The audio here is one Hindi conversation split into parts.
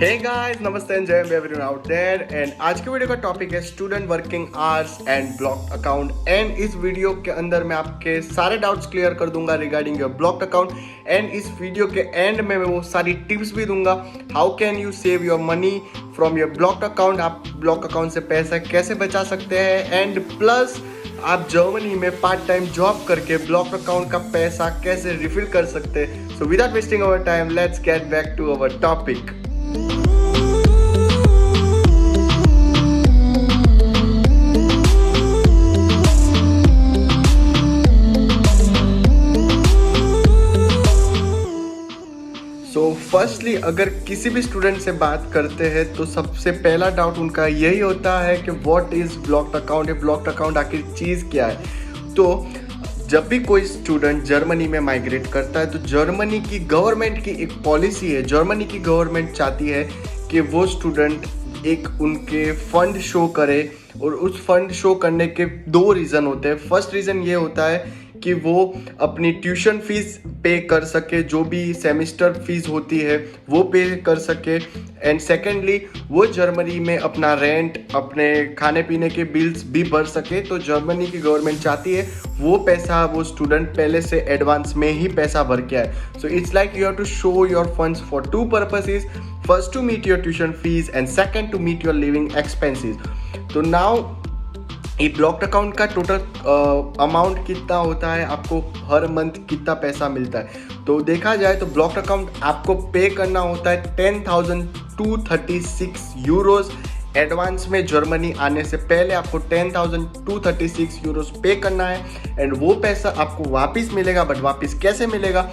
हे गाइस, नमस्ते एंड जय एवरीवन आउट देयर। एंड आज के वीडियो का टॉपिक है student working hours and blocked account. And इस वीडियो के अंदर मैं आपके सारे डाउट्स क्लियर कर दूंगा regarding your blocked account. And इस वीडियो के एंड में मैं वो सारी टिप्स भी दूंगा, how can you save your money from your blocked account. आप ब्लॉक अकाउंट से पैसा कैसे बचा सकते हैं, एंड प्लस आप जर्मनी में पार्ट टाइम जॉब करके ब्लॉक अकाउंट का पैसा कैसे रिफिल कर सकते हैं। So without wasting our time, let's get back to our topic. So firstly अगर किसी भी स्टूडेंट से बात करते हैं तो सबसे पहला डाउट उनका यही होता है कि व्हाट इज़ ब्लॉक्ड अकाउंट। ये ब्लॉक्ड अकाउंट आखिर चीज़ क्या है। तो जब भी कोई स्टूडेंट जर्मनी में माइग्रेट करता है तो जर्मनी की गवर्नमेंट की एक पॉलिसी है। जर्मनी की गवर्नमेंट चाहती है कि वो स्टूडेंट एक उनके फंड शो करे, और उस फंड शो करने के दो रीज़न होते हैं। फर्स्ट रीज़न ये होता है कि वो अपनी ट्यूशन फीस पे कर सके, जो भी सेमेस्टर फीस होती है वो पे कर सके। एंड सेकेंडली वो जर्मनी में अपना रेंट, अपने खाने पीने के बिल्स भी भर सके। तो जर्मनी की गवर्नमेंट चाहती है वो पैसा वो स्टूडेंट पहले से एडवांस में ही पैसा भर के आए। So it's like you have to show your funds for two purposes, first to meet your tuition fees and second to meet your living expenses. तो नाउ ये ब्लॉक्ड अकाउंट का टोटल अमाउंट कितना होता है, आपको हर मंथ कितना पैसा मिलता है। तो देखा जाए तो ब्लॉक्ड अकाउंट आपको पे करना होता है 10,236 यूरोज एडवांस में। जर्मनी आने से पहले आपको 10,236 यूरोज पे करना है, एंड वो पैसा आपको वापस मिलेगा। बट वापस कैसे मिलेगा?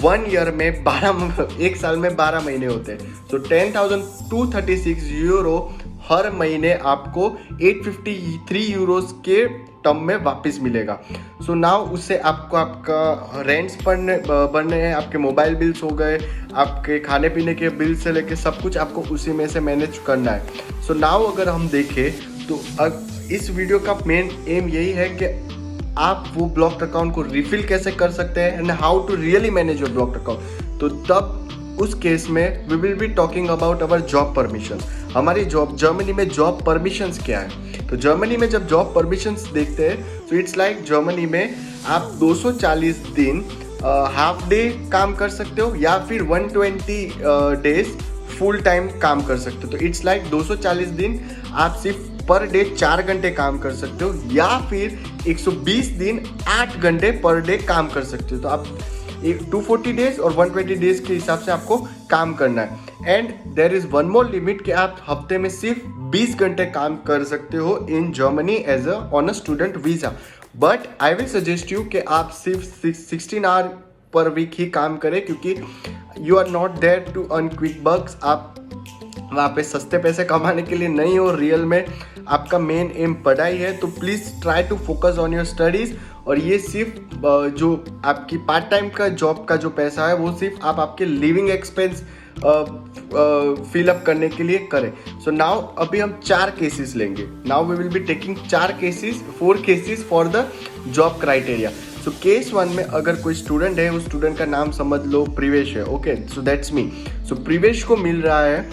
1 ईयर में 1 साल में 12 महीने होते हैं। तो 10,236 यूरो हर महीने आपको 853 यूरोस के टर्म में वापस मिलेगा। सो नाउ उससे आपको आपका रेंट्स भरने हैं, आपके मोबाइल बिल्स हो गए, आपके खाने पीने के बिल से लेके सब कुछ आपको उसी में से मैनेज करना है। सो नाउ अगर हम देखें तो इस वीडियो का मेन एम यही है कि आप वो ब्लॉक्ड अकाउंट को रिफिल कैसे कर सकते हैं and how to really manage your blocked account. तो तब उस केस में we will be talking about our job permission. हमारी जॉब जर्मनी में जॉब परमिशंस क्या है। तो जर्मनी में जब जॉब परमिशंस देखते हैं तो इट्स लाइक जर्मनी में आप 240 दिन हाफ डे काम कर सकते हो, या फिर 120 डेज फुल टाइम काम कर सकते हो। तो इट्स लाइक 240 दिन आप सिर्फ पर डे 4 घंटे काम कर सकते हो, या फिर 120 दिन 8 घंटे पर डे काम कर सकते हो। तो आप 240 डेज और 120 डेज के हिसाब से आपको काम करना है। And there is one more limit कि आप हफ्ते में सिर्फ 20 घंटे काम कर सकते हो in Germany as on a student visa. But I will suggest you कि आप सिर्फ 16 आवर पर वीक ही काम करें, क्योंकि you are not there to earn quick bucks. आप वहाँ पे सस्ते पैसे कमाने के लिए नहीं हो, रियल में आपका मेन एम पढ़ाई है। तो please try to focus on your studies. और ये सिर्फ जो आपकी पार्ट टाइम का जॉब का जो पैसा है वो सिर्फ आप आपके लिविंग एक्सपेंस फिलअप करने के लिए करें। सो नाउ अभी हम 4 केसेस लेंगे। Now we will be taking 4 cases 4 cases for the job criteria. So case 1 में अगर कोई स्टूडेंट है, उस स्टूडेंट का नाम समझ लो प्रिवेश है। Okay, so that's me. सो प्रिवेश को मिल रहा है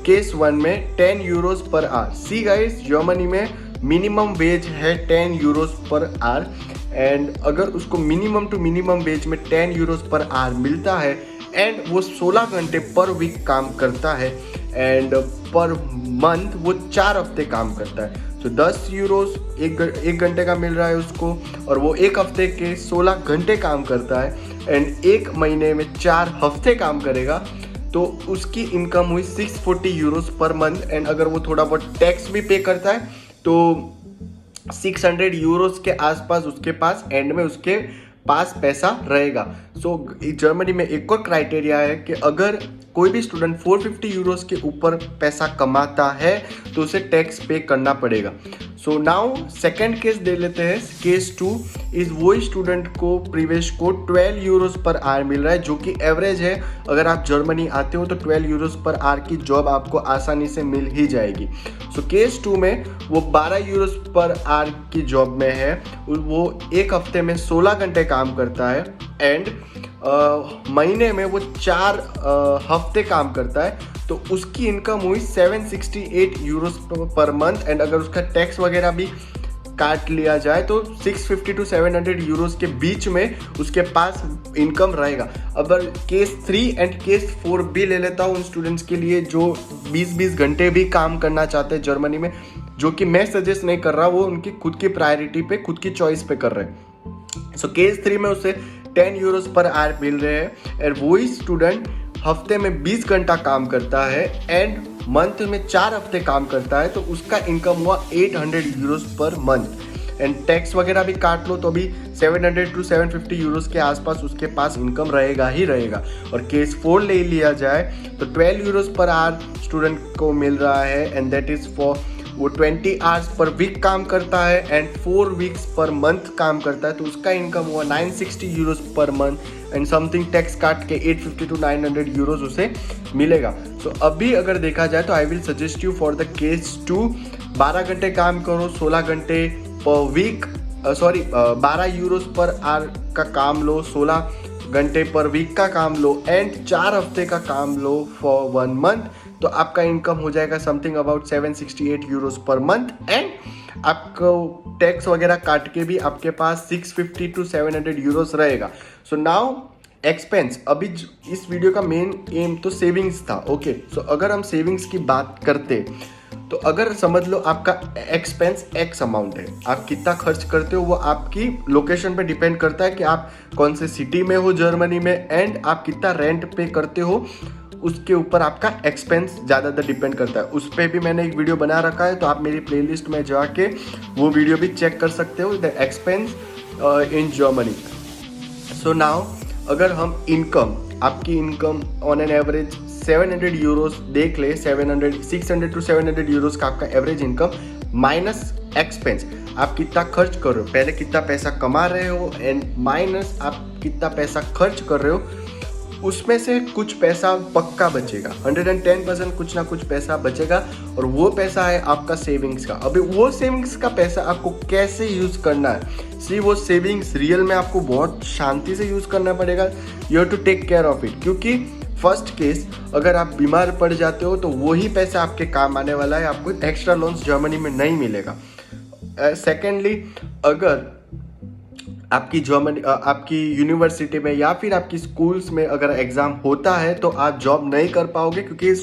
केस 1 में 10 euros per hour. See guys, Germany में मिनिमम वेज है 10 यूरोज पर आवर। एंड अगर उसको मिनिमम टू मिनिमम वेज में 10 यूरोज पर आवर मिलता है, एंड वो 16 घंटे पर वीक काम करता है, एंड पर मंथ वो 4 हफ्ते काम करता है। तो 10 यूरोज एक घंटे का मिल रहा है उसको, और वो एक हफ्ते के 16 घंटे काम करता है, एंड एक महीने में 4 हफ्ते काम करेगा। तो उसकी इनकम हुई 640 यूरोज पर मंथ। एंड अगर वो थोड़ा बहुत टैक्स भी पे करता है तो 600 यूरोज के आसपास उसके पास एंड में उसके पास पैसा रहेगा। सो जर्मनी में एक और क्राइटेरिया है कि अगर कोई भी स्टूडेंट 450 यूरोज के ऊपर पैसा कमाता है तो उसे टैक्स पे करना पड़ेगा। सो नाउ सेकेंड केस दे लेते हैं, केस 2। इस वही स्टूडेंट को प्रीवियस को 12 यूरोस पर आवर मिल रहा है, जो कि एवरेज है। अगर आप जर्मनी आते हो तो 12 यूरोस पर आवर की जॉब आपको आसानी से मिल ही जाएगी। सो केस 2 में वो 12 यूरोस पर आवर की जॉब में है, वो एक हफ्ते में 16 घंटे काम करता है एंड महीने में वो 4 हफ्ते काम करता है, तो उसकी इनकम हुई 768 यूरोस पर मंथ। एंड अगर उसका टैक्स वगैरह भी काट लिया जाए तो 650 टू 700 यूरोस के बीच में उसके पास इनकम रहेगा। अगर केस 3 एंड केस 4 भी ले लेता हूँ उन स्टूडेंट्स के लिए जो 20-20 घंटे भी काम करना चाहते हैं जर्मनी में, जो कि मैं सजेस्ट नहीं कर रहा, वो उनकी खुद की प्रायोरिटी पे, खुद की चॉइस पे कर रहे हैं। सो केस 3 में उसे 10 यूरोस पर आवर मिल रहे हैं एंड वही स्टूडेंट हफ्ते में 20 घंटा काम करता है एंड मंथ में 4 हफ्ते काम करता है, तो उसका इनकम हुआ 800 Euros per month. And tax वगैरह भी काट लो तो भी 700 टू 750 यूरोस के आसपास उसके पास इनकम रहेगा ही रहेगा। और केस 4 ले लिया जाए तो 12 यूरोस पर आवर स्टूडेंट को मिल रहा है एंड दैट इज़ फॉर वो 20 आवर्स पर वीक काम करता है एंड 4 वीक्स पर मंथ काम करता है, तो उसका इनकम हुआ 960 Euros per month and something tax काट के 850 टू 900 यूरोस उसे मिलेगा। सो अभी अगर देखा जाए तो आई will suggest you for the case 2, 12 घंटे काम करो, 16 घंटे पर वीक, 12 यूरोस पर आवर का काम लो, 16 घंटे पर वीक का काम लो एंड 4 हफ्ते का काम लो फॉर 1 मंथ, तो आपका इनकम हो जाएगा something about 768 Euros per month and आपको टैक्स वगैरह काट के भी आपके पास 650 टू 700 यूरोस रहेगा। सो नाउ एक्सपेंस, अभी इस वीडियो का मेन एम तो सेविंग्स था, ओके। सो अगर हम सेविंग्स की बात करते तो अगर समझ लो आपका एक्सपेंस एक्स अमाउंट है, आप कितना खर्च करते हो वो आपकी लोकेशन पे डिपेंड करता है कि आप कौन से सिटी में हो जर्मनी में एंड आप कितना रेंट पे करते हो, उसके ऊपर आपका एक्सपेंस ज़्यादातर डिपेंड करता है। उस पर भी मैंने एक वीडियो बना रखा है, तो आप मेरी प्लेलिस्ट में जाके वो वीडियो भी चेक कर सकते हो, the expense in Germany. So now अगर हम इनकम, आपकी income on an average 700 Euros देख ले, 600 टू 700 यूरोस का आपका एवरेज इनकम माइनस एक्सपेंस, आप कितना खर्च कर रहे हो, पहले कितना पैसा कमा रहे हो एंड माइनस आप कितना पैसा खर्च कर रहे हो, उसमें से कुछ पैसा पक्का बचेगा, 110% कुछ ना कुछ पैसा बचेगा और वो पैसा है आपका सेविंग्स का। अभी वो सेविंग्स का पैसा आपको कैसे यूज़ करना है, वो सेविंग्स रियल में आपको बहुत शांति से यूज़ करना पड़ेगा। You have to take care of it, क्योंकि फर्स्ट केस अगर आप बीमार पड़ जाते हो तो वही पैसा आपके काम आने वाला है, आपको एक्स्ट्रा लोन्स जर्मनी में नहीं मिलेगा। सेकेंडली अगर आपकी यूनिवर्सिटी में या फिर आपकी स्कूल्स में अगर एग्ज़ाम होता है तो आप जॉब नहीं कर पाओगे, क्योंकि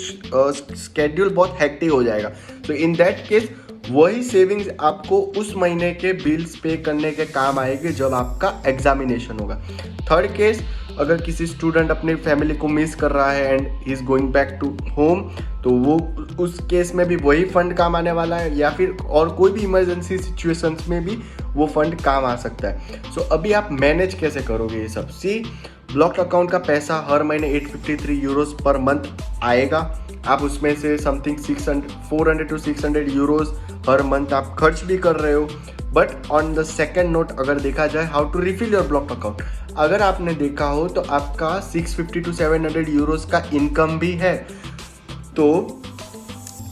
स्केड्यूल बहुत हेक्टिक हो जाएगा। तो इन दैट केस वही सेविंग्स आपको उस महीने के बिल्स पे करने के काम आएगी जब आपका एग्जामिनेशन होगा। थर्ड केस, अगर किसी स्टूडेंट अपनी फैमिली को मिस कर रहा है and he is going back to home, तो वो उस केस में भी वही फंड काम आने वाला है, या फिर और कोई भी इमरजेंसी सिचुएशंस में भी वो फंड काम आ सकता है। सो अभी आप मैनेज कैसे करोगे ये सब? ब्लॉक्ड अकाउंट का पैसा हर महीने 853 यूरोस पर मंथ आएगा। आप उसमें से समथिंग 400 टू 600 यूरोस हर मंथ आप खर्च भी कर रहे हो। But on the second note अगर देखा जाए, how to refill your blocked account, अगर आपने देखा हो तो आपका 650 टू 700 यूरोस का इनकम भी है, तो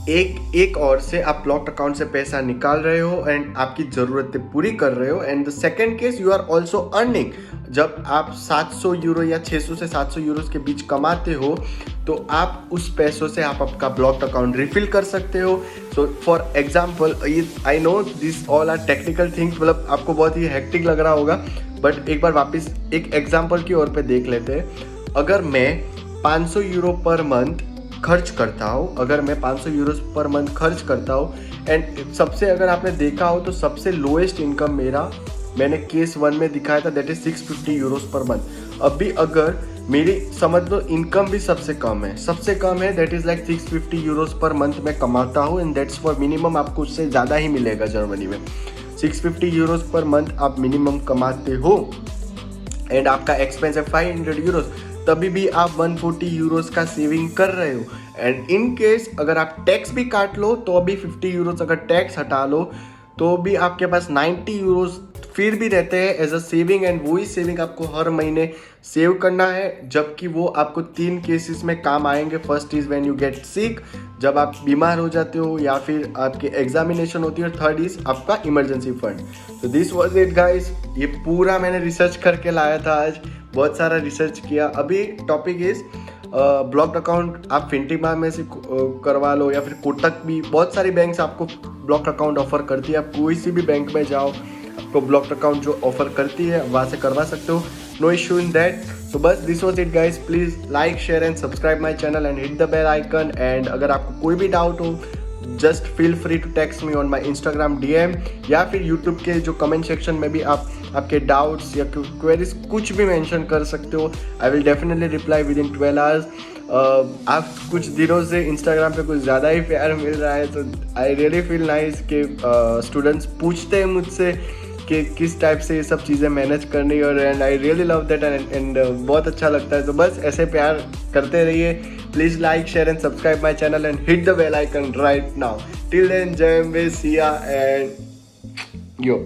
एक और से आप ब्लॉक्ड अकाउंट से पैसा निकाल रहे हो एंड आपकी ज़रूरतें पूरी कर रहे हो। And the second case, you are also earning. जब आप 700 यूरो या 600 से 700 यूरोस के बीच कमाते हो तो आप उस पैसों से आप आपका ब्लॉक्ड अकाउंट रिफिल कर सकते हो। So for example, I know this all are technical things, मतलब आपको बहुत ही हेक्टिक लग रहा होगा, बट एक बार वापस एक एग्जाम्पल की ओर पे देख लेते हैं। अगर मैं 500 यूरो पर मंथ खर्च करता हूँ, अगर मैं 500 यूरोस पर मंथ खर्च करता हूँ एंड सबसे, अगर आपने देखा हो तो सबसे लोएस्ट इनकम मेरा, मैंने केस 1 में दिखाया था, that is 650 Euros per month. अभी अगर मेरी समझ लो इनकम भी सबसे कम है, that is like 650 Euros per month मैं कमाता हूँ एंड दैट्स फॉर मिनिमम, आपको उससे ज़्यादा ही मिलेगा जर्मनी में। 650 यूरोस पर मंथ आप मिनिमम कमाते हो एंड आपका एक्सपेंस है 500 यूरोस, तभी भी आप 140 यूरोस का सेविंग कर रहे हो। एंड इन केस अगर आप टैक्स भी काट लो तो अभी 50 यूरोस अगर टैक्स हटा लो तो भी आपके पास 90 यूरोस फिर भी रहते हैं एज अ सेविंग, एंड वही सेविंग आपको हर महीने सेव करना है, जबकि वो आपको 3 केसेस में काम आएंगे। First is when you get sick, जब आप बीमार हो जाते हो या फिर आपकी एग्जामिनेशन होती है, और थर्ड इज आपका इमरजेंसी फंड। तो दिस वाज इट गाइस, ये पूरा मैंने रिसर्च करके लाया था आज, बहुत सारा रिसर्च किया। अभी टॉपिक इज ब्लॉक्ड अकाउंट आप फिनटेक में से करवा लो, या फिर कोटक भी, बहुत सारी बैंक्स आपको ब्लॉक्ड अकाउंट ऑफर करती है। आप कोई सी भी बैंक में जाओ, आपको ब्लॉक्ड अकाउंट जो ऑफर करती है वहाँ से करवा सकते हो, no issue in that. So बस this was it guys, please like share and subscribe my channel and hit the bell icon. And अगर आपको कोई भी डाउट हो, just feel free to text me on my Instagram DM, या फिर यूट्यूब के जो कमेंट सेक्शन में भी आप आपके डाउट्स या क्वेरीज कुछ भी मेंशन कर सकते हो। I will definitely reply with in 12 hours. आप कुछ दिनों से इंस्टाग्राम पे कुछ ज़्यादा ही प्यार मिल रहा है, तो आई रियली फील नाइस कि स्टूडेंट्स पूछते हैं मुझसे कि किस टाइप से ये सब चीज़ें मैनेज करनी, और and I really love that, and बहुत अच्छा लगता है। तो बस ऐसे प्यार करते रहिए। Please like share and subscribe my channel and hit the bell icon right now. Till then, जय अम्बे, सिया एंड यो।